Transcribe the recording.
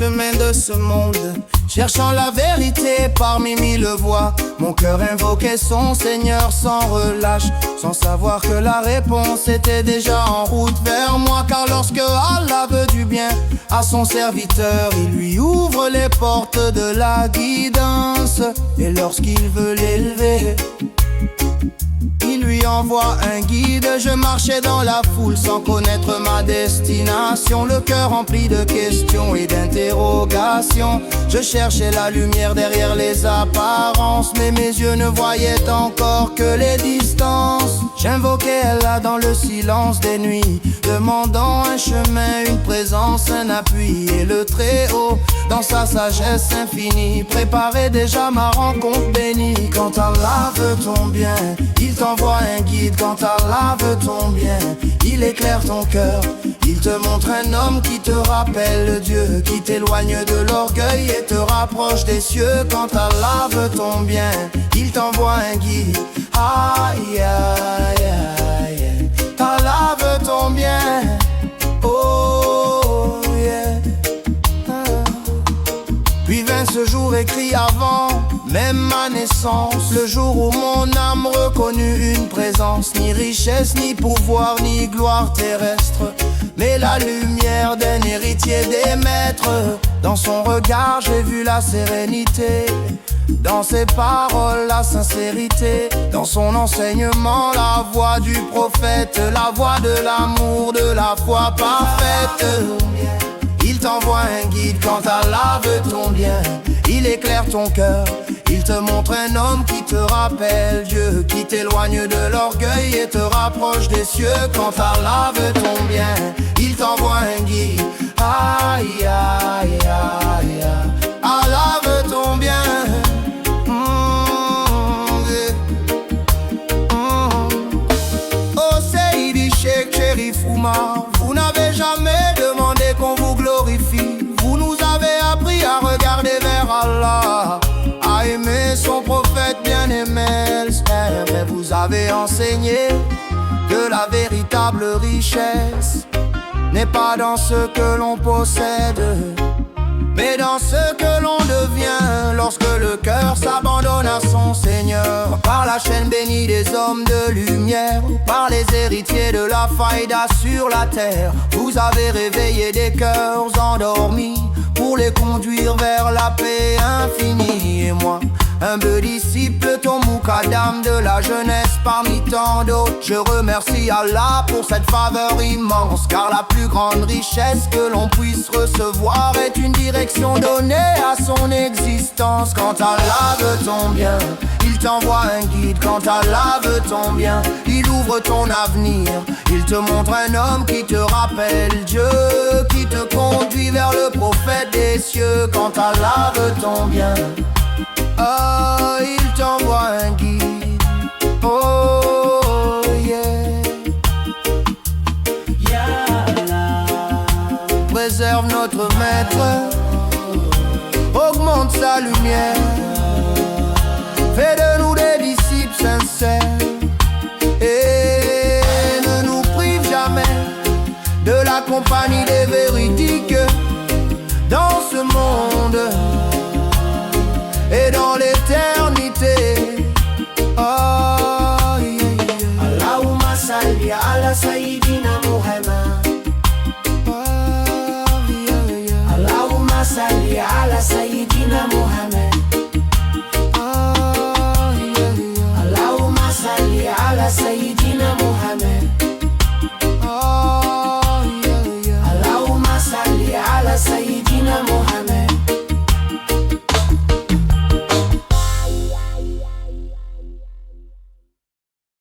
chemin de ce monde, cherchant la vérité parmi mille voix. Mon cœur invoquait son Seigneur sans relâche, sans savoir que la réponse était déjà en route vers moi. Car lorsque Allah veut du bien à son serviteur, il lui ouvre les portes de la guidance. Et lorsqu'il veut l'élever, il lui envoie un guide. Je marchais dans la foule sans connaître ma destination, le cœur rempli de questions et d'interrogations. Je cherchais la lumière derrière les apparences, mais mes yeux ne voyaient encore que les distances. J'invoquais Allah dans le silence des nuits, demandant un chemin, une présence, un appui. Et le Très-Haut, dans sa sagesse infinie, préparait déjà ma rencontre bénie. Quand Allah veut ton bien, il t'envoie un guide. Quand Allah veut ton bien, il éclaire ton cœur. Il te montre un homme qui te rappelle Dieu, qui t'éloigne de l'orgueil et te rapproche des cieux. Quand Allah veut ton bien, il t'envoie un guide. Aïe, aïe, aïe. Allah veut ton bien. Oh, yeah. Puis vint ce jour écrit avant même ma naissance, le jour où mon âme reconnut une présence. Ni richesse, ni pouvoir, ni gloire terrestre, mais la lumière d'un héritier des maîtres. Dans son regard j'ai vu la sérénité, dans ses paroles la sincérité, dans son enseignement la voix du prophète, la voix de l'amour, de la foi parfaite. Il t'envoie un guide quand Allah veut ton bien, il éclaire ton cœur. Il te montre un homme qui te rappelle Dieu, qui t'éloigne de l'orgueil et te rapproche des cieux. Quand Allah veut ton bien, il t'envoie un guide. Aïe, aïe, aïe, aïe. Allah veut ton bien. Oh Seydi Cheikh Cherif Oumar, vous n'avez jamais demandé qu'on vous glorifie. Vous nous avez appris à regarder vers Allah, à aimer son prophète bien-aimé, mais vous avez enseigné que la véritable richesse n'est pas dans ce que l'on possède, mais dans ce que l'on devient lorsque le cœur s'abandonne à son Seigneur. Par la chaîne bénie des hommes de lumière, par les héritiers de la faïda sur la terre, vous avez réveillé des cœurs endormis pour les conduire vers la paix infinie. Et moi, humble disciple, ton moukadam de la jeunesse parmi tant d'autres, je remercie Allah pour cette faveur immense. Car la plus grande richesse que l'on puisse recevoir est une direction donnée à son existence. Quand Allah veut ton bien, il t'envoie un guide. Quand Allah veut ton bien, il ouvre ton avenir. Il te montre un homme qui te rappelle Dieu, qui te conduit vers le prophète des cieux. Quand Allah veut ton bien, oh, il t'envoie un guide. Oh, yeah. Ya Allah, préserve notre maître, augmente sa lumière, fais de nous des disciples sincères, et ne nous prive jamais de la compagnie des véridiques dans ce monde et dans l'éternité. Oh, yeah, yeah. Allahumma salli ala Sayyidina Muhammad. Oh, yeah, yeah. Allahumma salli ala Sayyidina Muhammad.